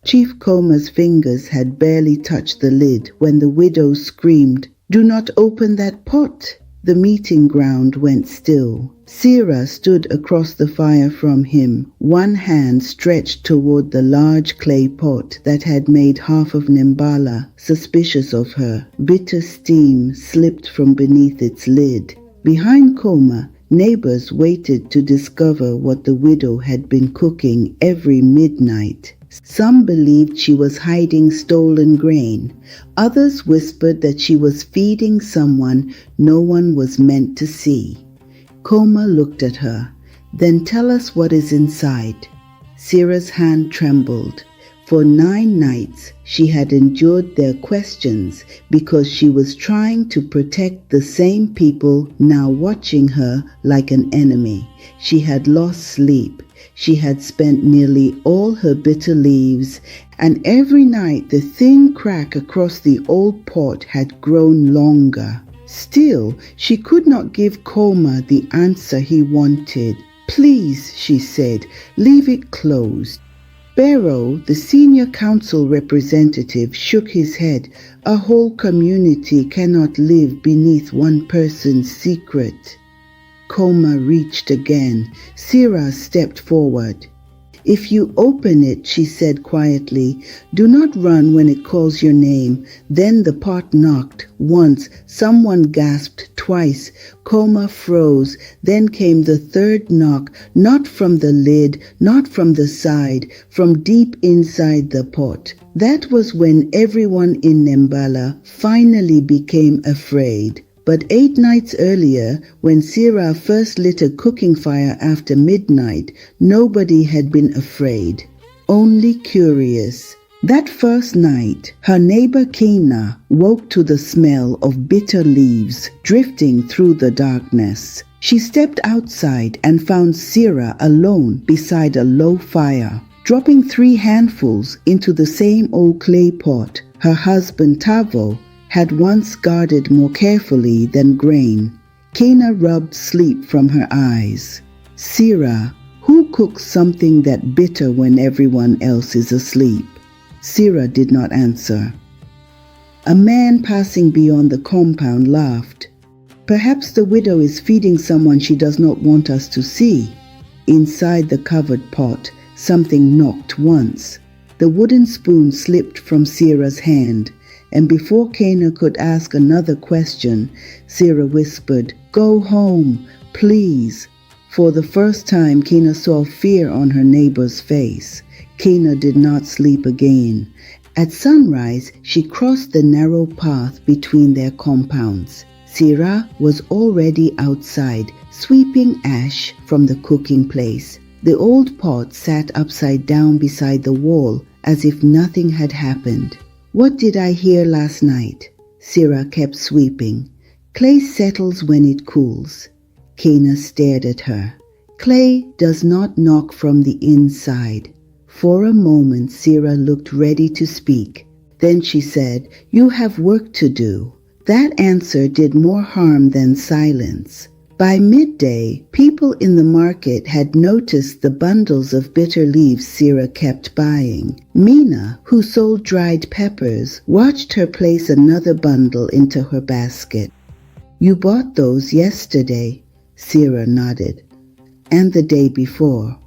Chief Koma's fingers had barely touched the lid when the widow screamed, "Do not open that pot!" The meeting ground went still. Sira stood across the fire from him, one hand stretched toward the large clay pot that had made half of Nembala suspicious of her. Bitter steam slipped from beneath its lid. Behind Koma, neighbors waited to discover what the widow had been cooking every midnight. Some believed she was hiding stolen grain. Others whispered that she was feeding someone no one was meant to see. Koma looked at her. "Then tell us what is inside." Sira's hand trembled. For 9 nights she had endured their questions because she was trying to protect the same people now watching her like an enemy. She had lost sleep. She had spent nearly all her bitter leaves, and every night the thin crack across the old pot had grown longer. Still, she could not give Koma the answer he wanted. "Please," she said, "leave it closed." Barrow, the senior council representative, shook his head. "A whole community cannot live beneath one person's secret." Koma reached again. Sira stepped forward. "If you open it," she said quietly, "do not run when it calls your name." Then the pot knocked. Once, someone gasped. Twice, Koma froze. Then came the third knock, not from the lid, not from the side, from deep inside the pot. That was when everyone in Nembala finally became afraid. But 8 nights earlier, when Sira first lit a cooking fire after midnight, nobody had been afraid, only curious. That first night, her neighbor Kina woke to the smell of bitter leaves drifting through the darkness. She stepped outside and found Sira alone beside a low fire, dropping 3 handfuls into the same old clay pot her husband Tavo had once guarded more carefully than grain. Kina rubbed sleep from her eyes. "Sira, who cooks something that bitter when everyone else is asleep?" Sira did not answer. A man passing beyond the compound laughed. "Perhaps the widow is feeding someone she does not want us to see." Inside the covered pot, something knocked once. The wooden spoon slipped from Sira's hand, and before Kina could ask another question, Sira whispered, "Go home, please." For the first time, Kina saw fear on her neighbor's face. Kina did not sleep again. At sunrise, she crossed the narrow path between their compounds. Sira was already outside, sweeping ash from the cooking place. The old pot sat upside down beside the wall, as if nothing had happened. "What did I hear last night?" Sira kept sweeping. "Clay settles when it cools." Kina stared at her. "Clay does not knock from the inside." For a moment, Sira looked ready to speak. Then she said, "You have work to do." That answer did more harm than silence. By midday, people in the market had noticed the bundles of bitter leaves Sira kept buying. Mina, who sold dried peppers, watched her place another bundle into her basket. "You bought those yesterday," Sira nodded. "And the day before."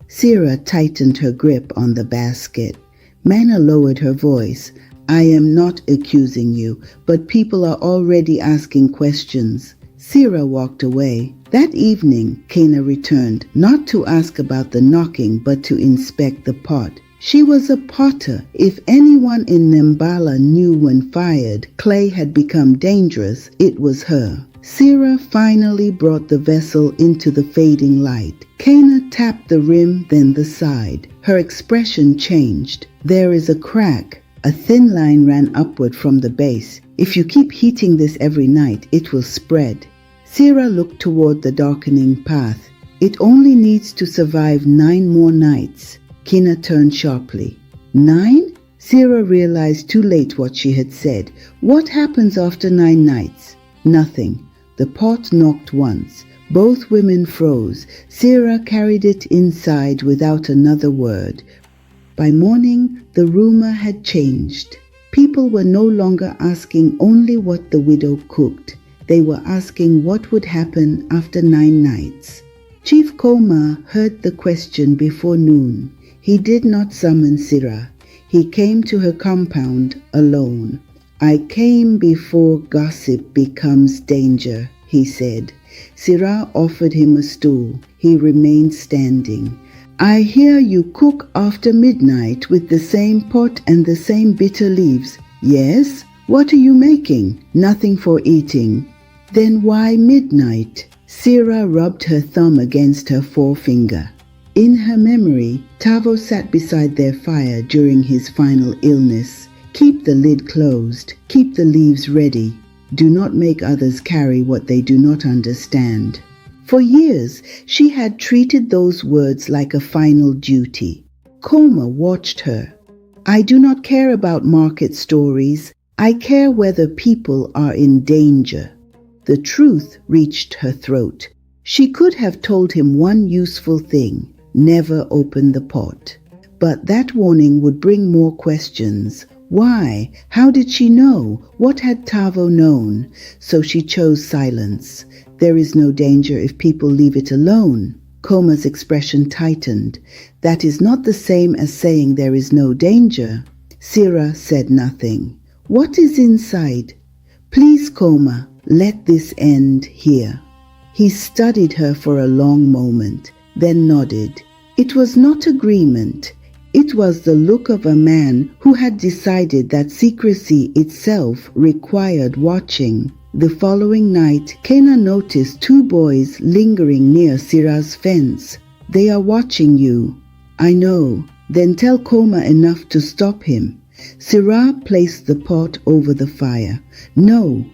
Sira tightened her grip on the basket. Mina lowered her voice. "I am not accusing you, but people are already asking questions." Sira walked away. That evening, Kina returned, not to ask about the knocking, but to inspect the pot. She was a potter. If anyone in Nembala knew when fired, clay had become dangerous, it was her. Sira finally brought the vessel into the fading light. Kina tapped the rim, then the side. Her expression changed. "There is a crack." A thin line ran upward from the base. "If you keep heating this every night, it will spread." Sira looked toward the darkening path. "It only needs to survive 9 more nights." Kina turned sharply. 9? Sira realized too late what she had said. What happens after 9 nights? Nothing. The pot knocked once. Both women froze. Sira carried it inside without another word. By morning, the rumour had changed. People were no longer asking only what the widow cooked. They were asking what would happen after 9 nights. Chief Koma heard the question before noon. He did not summon Sira. He came to her compound alone. "I came before gossip becomes danger," he said. Sira offered him a stool. He remained standing. "I hear you cook after midnight with the same pot and the same bitter leaves." "Yes? What are you making?" "Nothing for eating." "Then why midnight?" Sira rubbed her thumb against her forefinger. In her memory, Tavo sat beside their fire during his final illness. "Keep the lid closed. Keep the leaves ready. Do not make others carry what they do not understand." For years, she had treated those words like a final duty. Koma watched her. "I do not care about market stories. I care whether people are in danger." The truth reached her throat. She could have told him one useful thing: never open the pot. But that warning would bring more questions. Why? How did she know? What had Tavo known? So she chose silence. There is no danger if people leave it alone. Koma's expression tightened. That is not the same as saying there is no danger. Sira said nothing. "What is inside?" "Please, Koma, let this end here." He studied her for a long moment, then nodded. It was not agreement. It was the look of a man who had decided that secrecy itself required watching. The following night, Kena noticed 2 boys lingering near Sira's fence. "They are watching you." "I know." "Then tell Koma enough to stop him." Sira placed the pot over the fire. "No."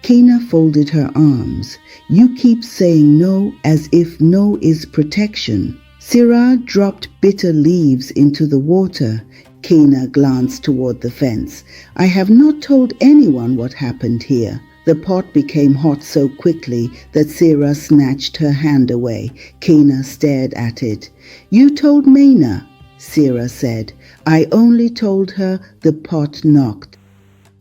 Kena folded her arms. "You keep saying no as if no is protection." Sira dropped bitter leaves into the water. Kena glanced toward the fence. "I have not told anyone what happened here." The pot became hot so quickly that Sira snatched her hand away. Kena stared at it. "You told Maina," Sira said. "I only told her the pot knocked."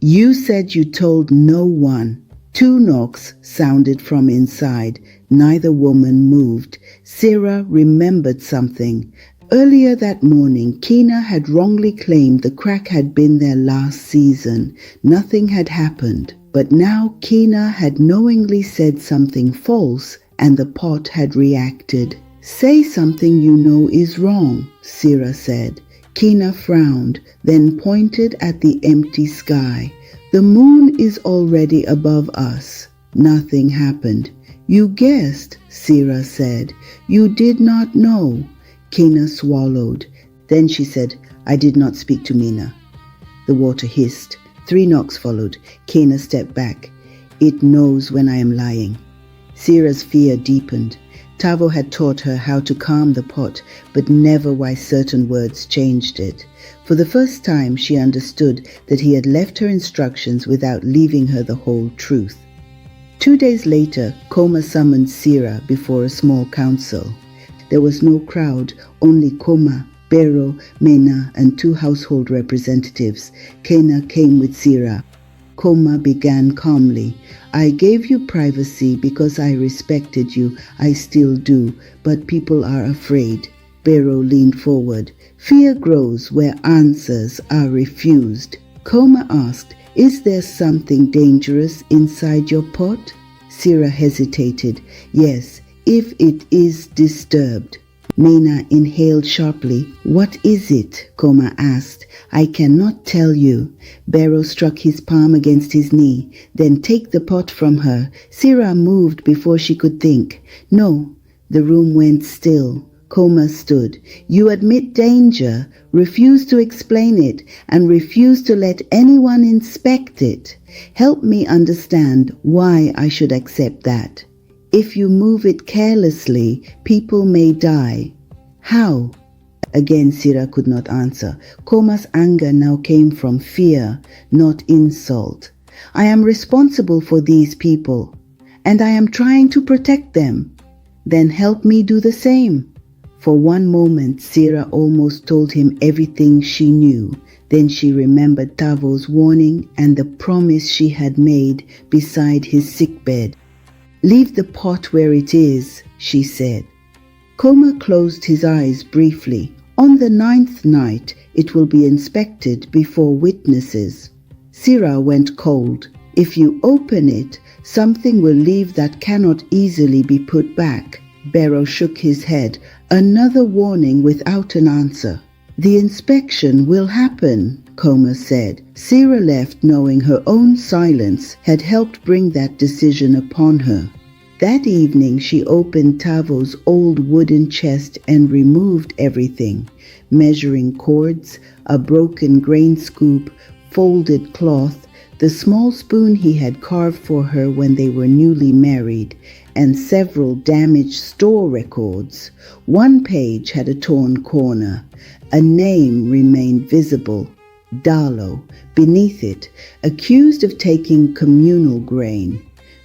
"You said you told no one." 2 knocks sounded from inside. Neither woman moved. Sira remembered something. Earlier that morning, Kena had wrongly claimed the crack had been there last season. Nothing had happened. But now Kena had knowingly said something false, and the pot had reacted. "Say something you know is wrong," Sira said. Kena frowned, then pointed at the empty sky. "The moon is already above us." Nothing happened. "You guessed," Sira said. "You did not know." Kena swallowed. Then she said, "I did not speak to Mina." The water hissed. 3 knocks followed. Kena stepped back. "It knows when I am lying." Sira's fear deepened. Tavo had taught her how to calm the pot, but never why certain words changed it. For the first time, she understood that he had left her instructions without leaving her the whole truth. 2 days later, Koma summoned Sira before a small council. There was no crowd, only Koma, Bero, Mena, and 2 household representatives. Kena came with Sira. Koma began calmly. "I gave you privacy because I respected you. I still do, but people are afraid." Bero leaned forward. "Fear grows where answers are refused." Koma asked, "Is there something dangerous inside your pot?" Sira hesitated. "Yes, if it is disturbed." Mena inhaled sharply. "What is it?" Koma asked. "I cannot tell you." Bero struck his palm against his knee. "Then take the pot from her." Sira moved before she could think. "No." The room went still. Koma stood. "You admit danger, refuse to explain it, and refuse to let anyone inspect it. Help me understand why I should accept that. If you move it carelessly, people may die." "How?" Again Sira could not answer. Koma's anger now came from fear, not insult. "I am responsible for these people, and I am trying to protect them." "Then help me do the same." For one moment, Sira almost told him everything she knew. Then she remembered Tavo's warning and the promise she had made beside his sickbed. "Leave the pot where it is," she said. Koma closed his eyes briefly. "On the 9th night, it will be inspected before witnesses." Sira went cold. "If you open it, something will leave that cannot easily be put back." Barrow shook his head. "Another warning without an answer." "The inspection will happen," Koma said. Sira left knowing her own silence had helped bring that decision upon her. That evening she opened Tavo's old wooden chest and removed everything: measuring cords, a broken grain scoop, folded cloth, the small spoon he had carved for her when they were newly married, and several damaged store records. One page had a torn corner. A name remained visible: Darlow. Beneath it, accused of taking communal grain.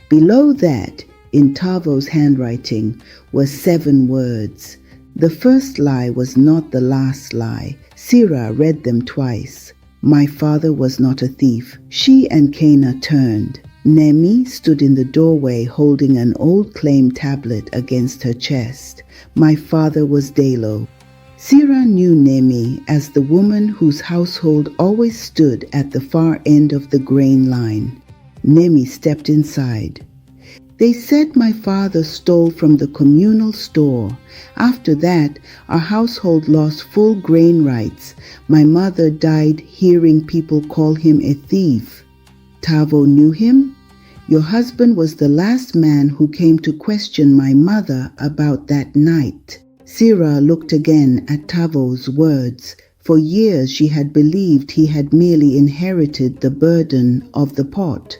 Below that, in Tavo's handwriting, were 7 words. The first lie was not the last lie. Sira read them twice. "My father was not a thief." She and Kana turned. Nemi stood in the doorway holding an old claim tablet against her chest. "My father was Dalo." Sira knew Nemi as the woman whose household always stood at the far end of the grain line. Nemi stepped inside. "They said my father stole from the communal store. After that, our household lost full grain rights. My mother died hearing people call him a thief." "Tavo knew him?" "Your husband was the last man who came to question my mother about that night." Sira looked again at Tavo's words. For years she had believed he had merely inherited the burden of the pot.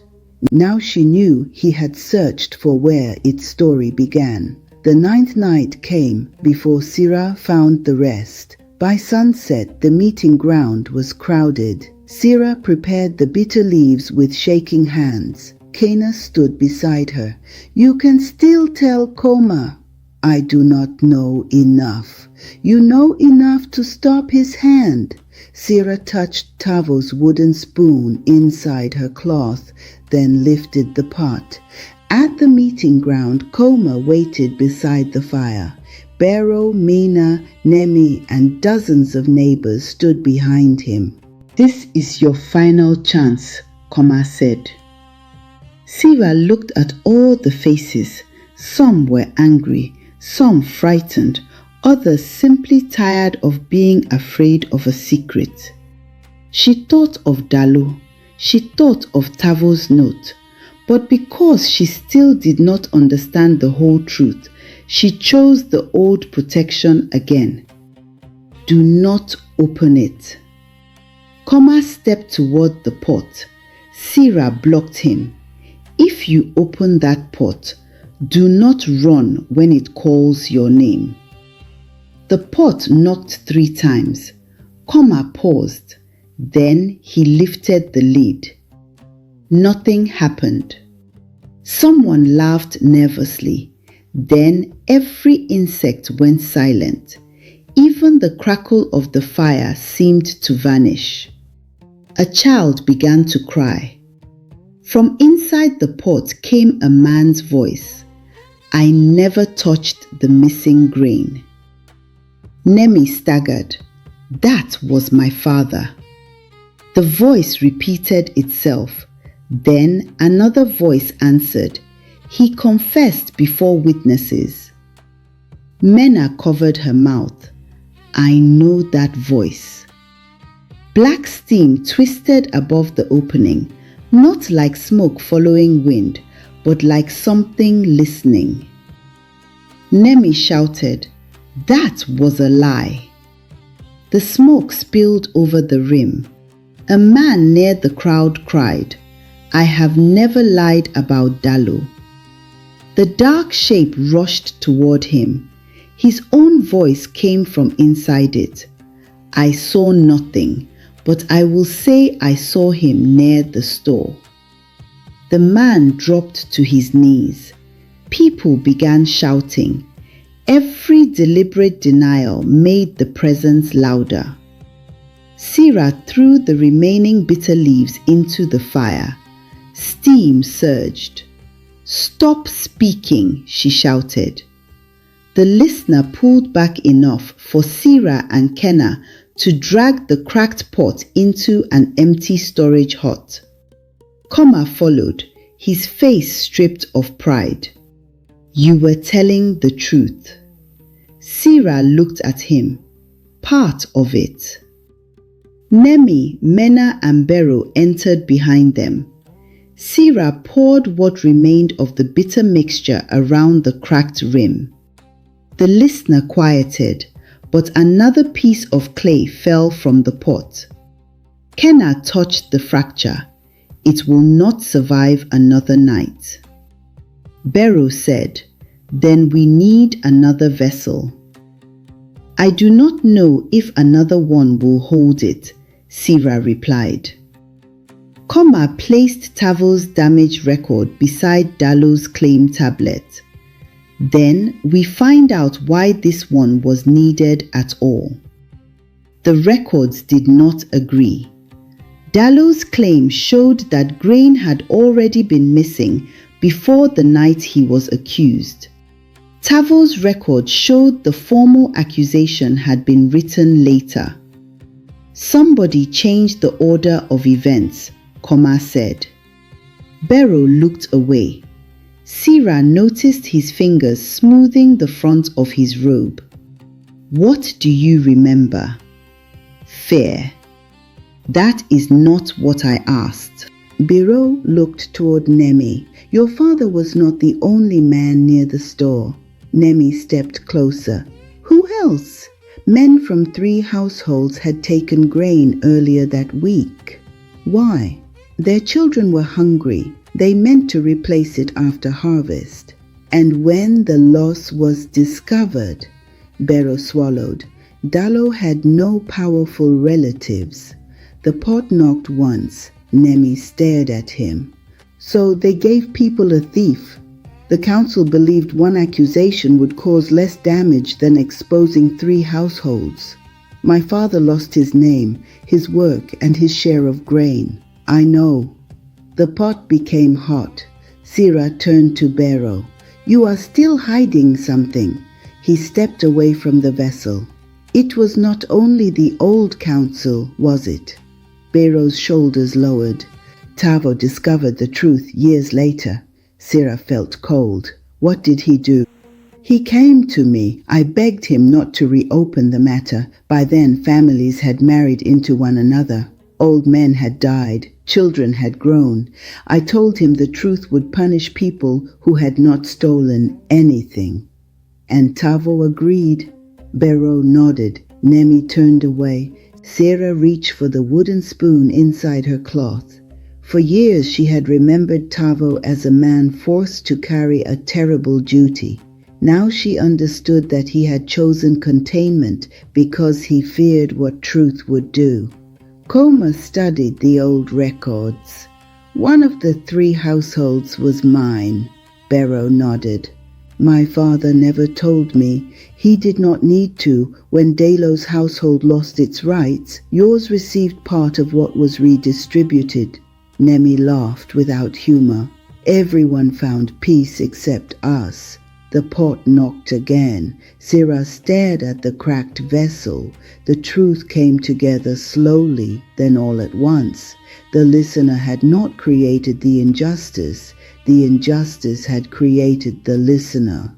Now she knew he had searched for where its story began. The 9th night came before Sira found the rest. By sunset, the meeting ground was crowded. Sira prepared the bitter leaves with shaking hands. Kana stood beside her. "You can still tell Koma." "I do not know enough." "You know enough to stop his hand." Sira touched Tavo's wooden spoon inside her cloth, then lifted the pot. At the meeting ground, Koma waited beside the fire. Barrow, Mina, Nemi, and dozens of neighbors stood behind him. "This is your final chance," Koma said. Sira looked at all the faces. Some were angry, some frightened, others simply tired of being afraid of a secret. She thought of Dalu. She thought of Tavo's note. But because she still did not understand the whole truth, she chose the old protection again. "Do not open it." Koma stepped toward the pot. Sira blocked him. "If you open that pot, do not run when it calls your name." The pot knocked 3 times. Koma paused. Then he lifted the lid. Nothing happened. Someone laughed nervously. Then every insect went silent. Even the crackle of the fire seemed to vanish. A child began to cry. From inside the pot came a man's voice. "I never touched the missing grain." Nemi staggered. "That was my father." The voice repeated itself. Then another voice answered. He confessed before witnesses. Mena covered her mouth. "I know that voice." Black steam twisted above the opening, not like smoke following wind, but like something listening. Nemi shouted, "That was a lie." The smoke spilled over the rim. A man near the crowd cried, "I have never lied about Dalu." The dark shape rushed toward him. His own voice came from inside it. "I saw nothing, but I will say I saw him near the store." The man dropped to his knees. People began shouting. Every deliberate denial made the presence louder. Sira threw the remaining bitter leaves into the fire. Steam surged. "Stop speaking," she shouted. The listener pulled back enough for Sira and Kenna to drag the cracked pot into an empty storage hut. Koma followed, his face stripped of pride. "You were telling the truth." Sira looked at him. "Part of it." Nemi, Mena and Bero entered behind them. Sira poured what remained of the bitter mixture around the cracked rim. The listener quieted, but another piece of clay fell from the pot. Kenna touched the fracture. "It will not survive another night." Bero said, "Then we need another vessel." "I do not know if another one will hold it," Sira replied. Koma placed Tavo's damage record beside Dalo's claim tablet. Then we find out why this one was needed at all. The records did not agree. Dalo's claim showed that grain had already been missing before the night he was accused. Tavo's record showed the formal accusation had been written later. "Somebody changed the order of events," Koma said. Bero looked away. Sira noticed his fingers smoothing the front of his robe. "What do you remember?" "Fear." "That is not what I asked." Bero looked toward Nemi. "Your father was not the only man near the store." Nemi stepped closer. "Who else?" "Men from 3 households had taken grain earlier that week." "Why?" "Their children were hungry. They meant to replace it after harvest. And when the loss was discovered," Bero swallowed, "Dalo had no powerful relatives." The pot knocked once. Nemi stared at him. "So they gave people a thief." The council believed one accusation would cause less damage than exposing 3 households. "My father lost his name, his work, and his share of grain." "I know." The pot became hot. Sira turned to Bero. "You are still hiding something." He stepped away from the vessel. "It was not only the old council, was it?" Bero's shoulders lowered. "Tavo discovered the truth years later." Sira felt cold. "What did he do?" "He came to me. I begged him not to reopen the matter. By then, families had married into one another. Old men had died. Children had grown. I told him the truth would punish people who had not stolen anything." "And Tavo agreed?" Bero nodded. Nemi turned away. Sira reached for the wooden spoon inside her cloth. For years she had remembered Tavo as a man forced to carry a terrible duty. Now she understood that he had chosen containment because he feared what truth would do. Koma studied the old records. "One of the 3 households was mine." Bero nodded. "My father never told me. He did not need to. When Dalo's household lost its rights, yours received part of what was redistributed." Nemi laughed without humor. "Everyone found peace except us." The pot knocked again. Sira stared at the cracked vessel. The truth came together slowly, then all at once. The listener had not created the injustice. The injustice had created the listener.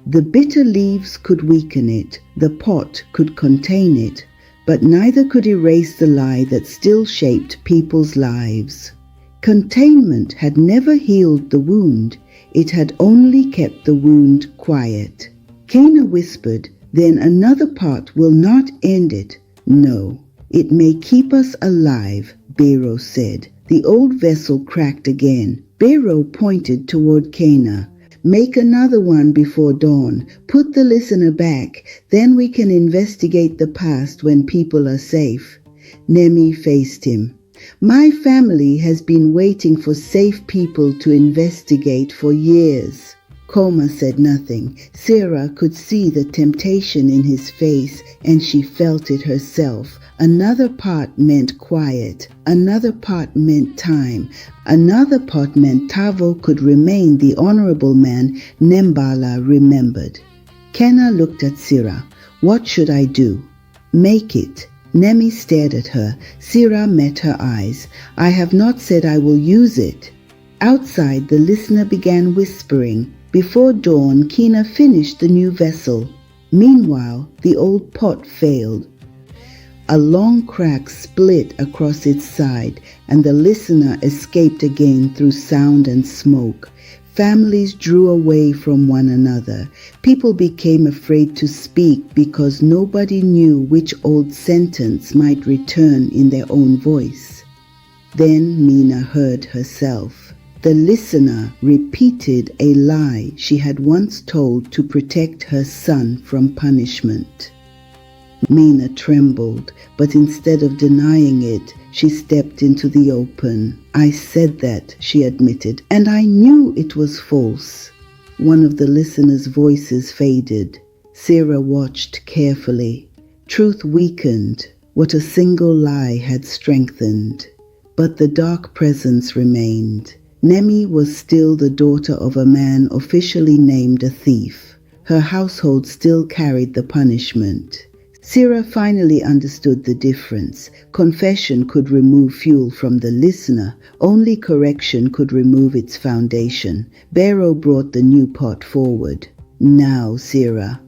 The bitter leaves could weaken it. The pot could contain it. But neither could erase the lie that still shaped people's lives. Containment had never healed the wound. It had only kept the wound quiet. Kena whispered, "Then another part will not end it." "No, it may keep us alive," Bero said. The old vessel cracked again. Bero pointed toward Kena. "Make another one before dawn. Put the listener back. Then we can investigate the past when people are safe." Nemi faced him. "My family has been waiting for safe people to investigate for years." Koma said nothing. Sira could see the temptation in his face, and she felt it herself. Another part meant quiet. Another part meant time. Another part meant Tavo could remain the honorable man Nembala remembered. Kenna looked at Sira. What should I do? Make it. Nemi stared at her. Sira met her eyes. I have not said I will use it. Outside, the listener began whispering. Before dawn, Kina finished the new vessel. Meanwhile, the old pot failed. A long crack split across its side, and the listener escaped again through sound and smoke. Families drew away from one another. People became afraid to speak because nobody knew which old sentence might return in their own voice. Then Mina heard herself. The listener repeated a lie she had once told to protect her son from punishment. Mina trembled, but instead of denying it, she stepped into the open. I said that, she admitted, and I knew it was false. One of the listeners' voices faded. Sira watched carefully. Truth weakened what a single lie had strengthened. But the dark presence remained. Nemi was still the daughter of a man officially named a thief. Her household still carried the punishment. Sira finally understood the difference. Confession could remove fuel from the listener. Only correction could remove its foundation. Barrow brought the new pot forward. Now, Sira.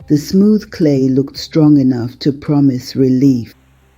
The smooth clay looked strong enough to promise relief.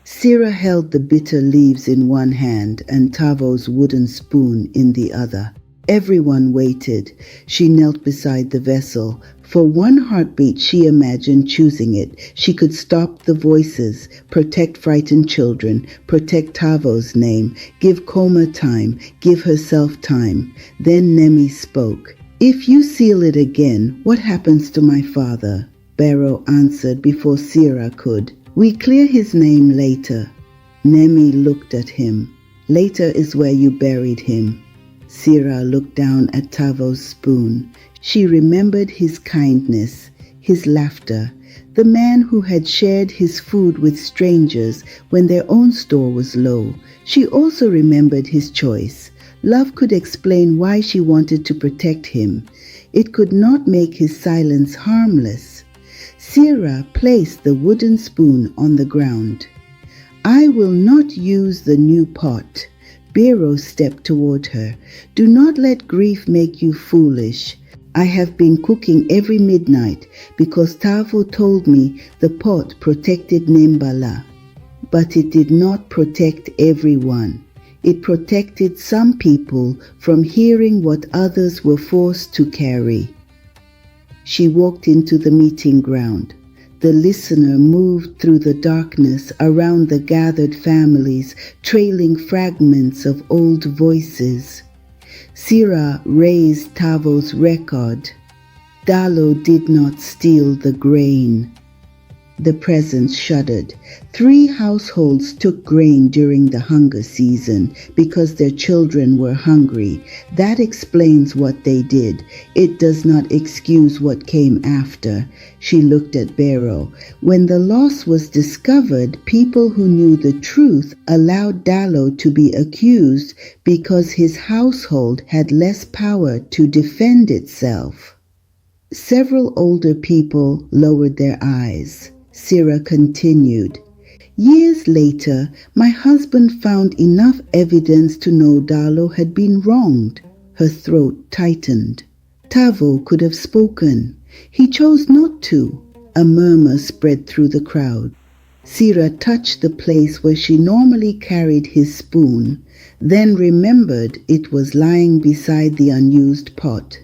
Sira held the bitter leaves in one hand and Tavo's wooden spoon in the other. Everyone waited. She knelt beside the vessel. For one heartbeat she imagined choosing it. She could stop the voices, protect frightened children, protect Tavo's name, give Koma time, give herself time. Then Nemi spoke. If you seal it again, what happens to my father? Barrow answered before Sira could. We clear his name later. Nemi looked at him. Later is where you buried him. Sira looked down at Tavo's spoon. She remembered his kindness, his laughter, the man who had shared his food with strangers when their own store was low. She also remembered his choice. Love could explain why she wanted to protect him. It could not make his silence harmless. Sira placed the wooden spoon on the ground. I will not use the new pot. Barrow stepped toward her. Do not let grief make you foolish. I have been cooking every midnight because Tavo told me the pot protected Nembala. But it did not protect everyone. It protected some people from hearing what others were forced to carry. She walked into the meeting ground. The listener moved through the darkness around the gathered families, trailing fragments of old voices. Sira raised Tavo's record. Dalo did not steal the grain. The presence shuddered. 3 households took grain during the hunger season because their children were hungry. That explains what they did. It does not excuse what came after. She looked at Barrow. When the loss was discovered, people who knew the truth allowed Dalo to be accused because his household had less power to defend itself. Several older people lowered their eyes. Sira continued. Years later, my husband found enough evidence to know Dalo had been wronged. Her throat tightened. Tavo could have spoken. He chose not to. A murmur spread through the crowd. Sira touched the place where she normally carried his spoon, then remembered it was lying beside the unused pot.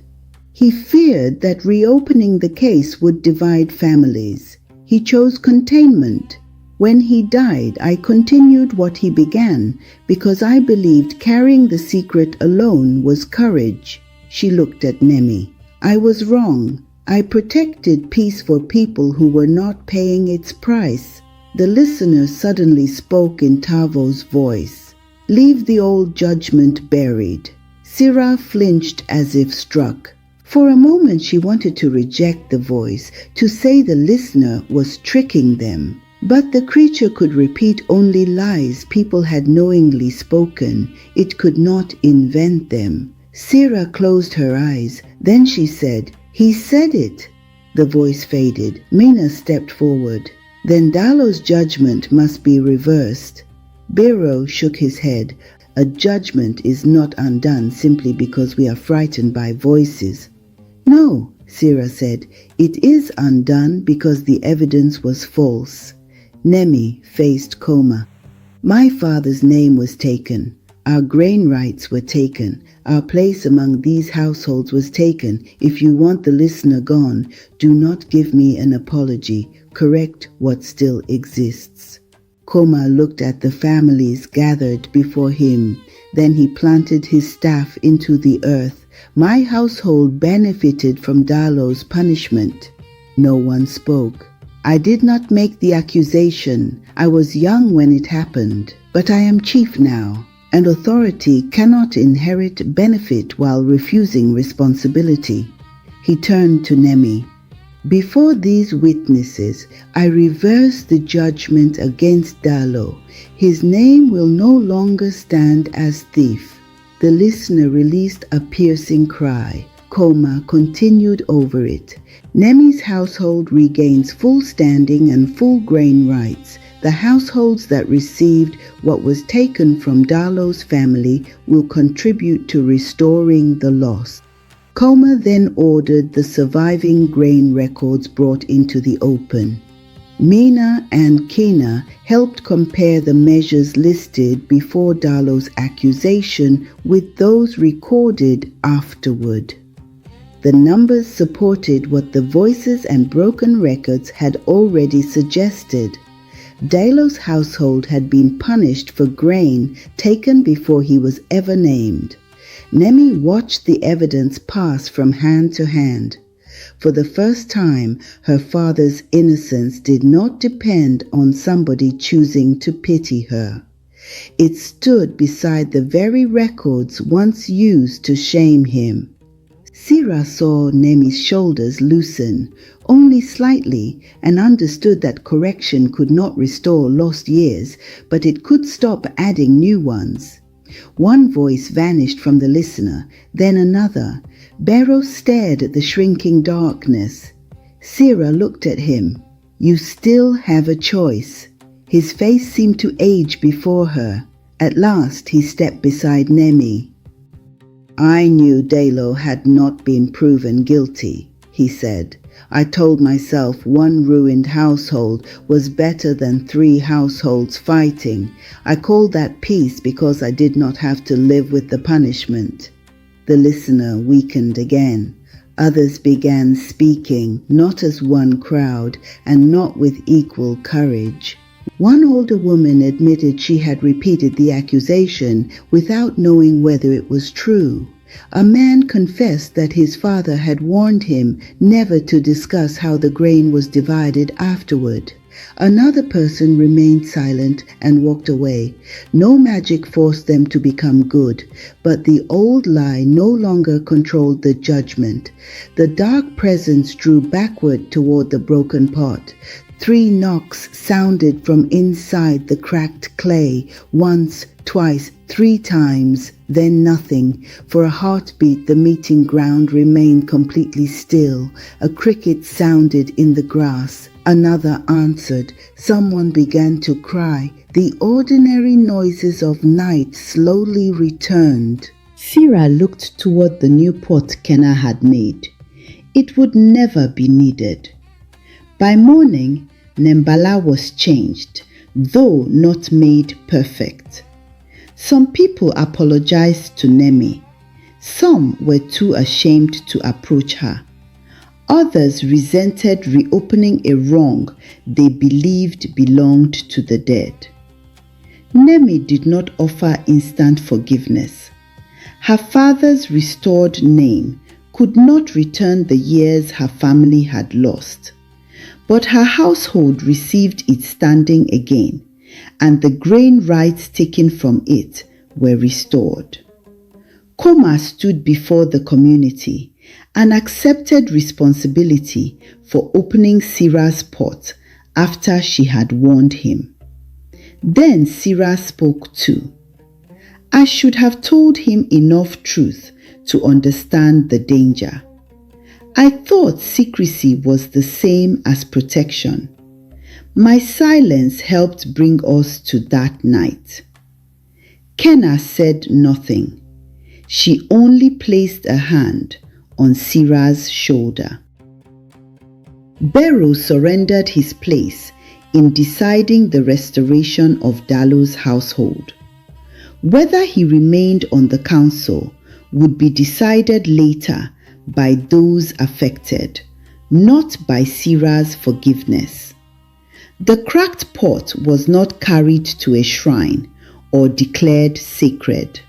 He feared that reopening the case would divide families. He chose containment. When he died, I continued what he began because I believed carrying the secret alone was courage. She looked at Nemi. I was wrong. I protected peace for people who were not paying its price. The listener suddenly spoke in Tavo's voice. Leave the old judgment buried. Sira flinched as if struck. For a moment she wanted to reject the voice, to say the listener was tricking them. But the creature could repeat only lies people had knowingly spoken. It could not invent them. Sira closed her eyes. Then she said, "He said it." The voice faded. Mina stepped forward. "Then Dalo's judgment must be reversed." Biro shook his head. "A judgment is not undone simply because we are frightened by voices." "No," Sira said, "it is undone because the evidence was false." Nemi faced Koma. "My father's name was taken. Our grain rights were taken. Our place among these households was taken. If you want the listener gone, do not give me an apology. Correct what still exists." Koma looked at the families gathered before him. Then he planted his staff into the earth. "My household benefited from Dalo's punishment." No one spoke. "I did not make the accusation. I was young when it happened. But I am chief now, and authority cannot inherit benefit while refusing responsibility." He turned to Nemi. "Before these witnesses, I reverse the judgment against Dalo. His name will no longer stand as thief." The listener released a piercing cry. Koma continued over it. "Nemi's household regains full standing and full grain rights. The households that received what was taken from Dalo's family will contribute to restoring the loss." Koma then ordered the surviving grain records brought into the open. Mina and Kina helped compare the measures listed before Dalo's accusation with those recorded afterward. The numbers supported what the voices and broken records had already suggested. Dalo's household had been punished for grain taken before he was ever named. Nemi watched the evidence pass from hand to hand. For the first time, her father's innocence did not depend on somebody choosing to pity her. It stood beside the very records once used to shame him. Sira saw Nemi's shoulders loosen, only slightly, and understood that correction could not restore lost years, but it could stop adding new ones. One voice vanished from the listener, then another. Barrow stared at the shrinking darkness. Sira looked at him. "You still have a choice." His face seemed to age before her. At last he stepped beside Nemi. "I knew Dalo had not been proven guilty," he said. "I told myself one ruined household was better than 3 households fighting. I called that peace because I did not have to live with the punishment." The listener weakened again. Others began speaking, not as one crowd, and not with equal courage. One older woman admitted she had repeated the accusation without knowing whether it was true. A man confessed that his father had warned him never to discuss how the grain was divided afterward. Another person remained silent and walked away. No magic forced them to become good, but the old lie no longer controlled the judgment. The dark presence drew backward toward the broken pot. 3 knocks sounded from inside the cracked clay, once, twice, 3 times, then nothing. For a heartbeat the meeting ground remained completely still. A cricket sounded in the grass. Another answered. Someone began to cry. The ordinary noises of night slowly returned. Sira looked toward the new pot Kenna had made. It would never be needed. By morning, Nembala was changed, though not made perfect. Some people apologized to Nemi. Some were too ashamed to approach her. Others resented reopening a wrong they believed belonged to the dead. Nemi did not offer instant forgiveness. Her father's restored name could not return the years her family had lost. But her household received its standing again, and the grain rights taken from it were restored. Koma stood before the community, and accepted responsibility for opening Sira's pot after she had warned him. Then Sira spoke too. I should have told him enough truth to understand the danger. I thought secrecy was the same as protection. My silence helped bring us to that night. Kenna said nothing. She only placed a hand on Sira's shoulder. Bero surrendered his place in deciding the restoration of Dalo's household. Whether he remained on the council would be decided later by those affected, not by Sira's forgiveness. The cracked pot was not carried to a shrine or declared sacred.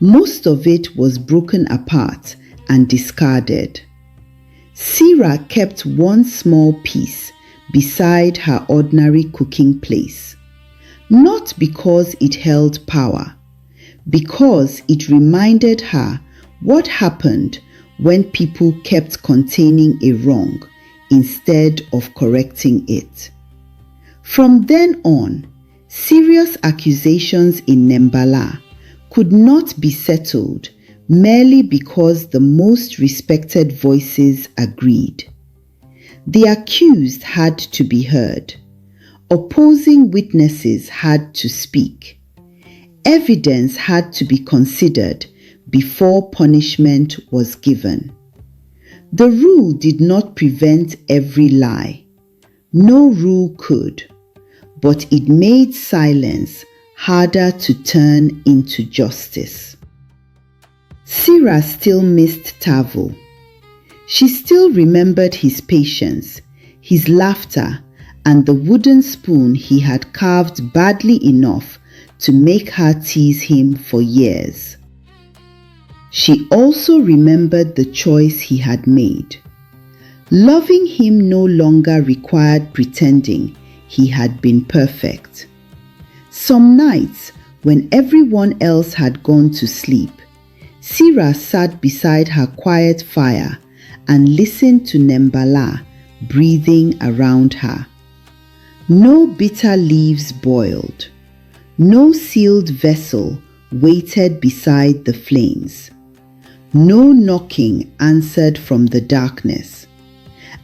Most of it was broken apart and discarded. Sira kept one small piece beside her ordinary cooking place, not because it held power, because it reminded her what happened when people kept containing a wrong instead of correcting it. From then on, serious accusations in Nembala could not be settled merely because the most respected voices agreed. The accused had to be heard. Opposing witnesses had to speak. Evidence had to be considered before punishment was given. The rule did not prevent every lie. No rule could, but it made silence harder to turn into justice. Sira still missed Tavo. She still remembered his patience, his laughter, and the wooden spoon he had carved badly enough to make her tease him for years. She also remembered the choice he had made. Loving him no longer required pretending he had been perfect. Some nights, when everyone else had gone to sleep, Sira sat beside her quiet fire and listened to Nembala breathing around her. No bitter leaves boiled. No sealed vessel waited beside the flames. No knocking answered from the darkness.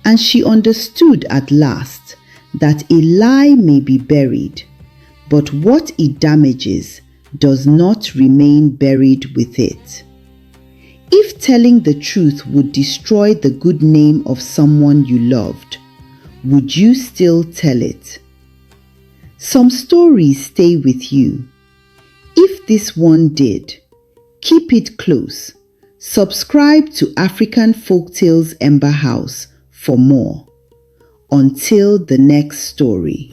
And she understood at last that a lie may be buried, but what it damages does not remain buried with it. If telling the truth would destroy the good name of someone you loved, would you still tell it? Some stories stay with you. If this one did, keep it close. Subscribe to African Folktales Emberhouse for more. Until the next story.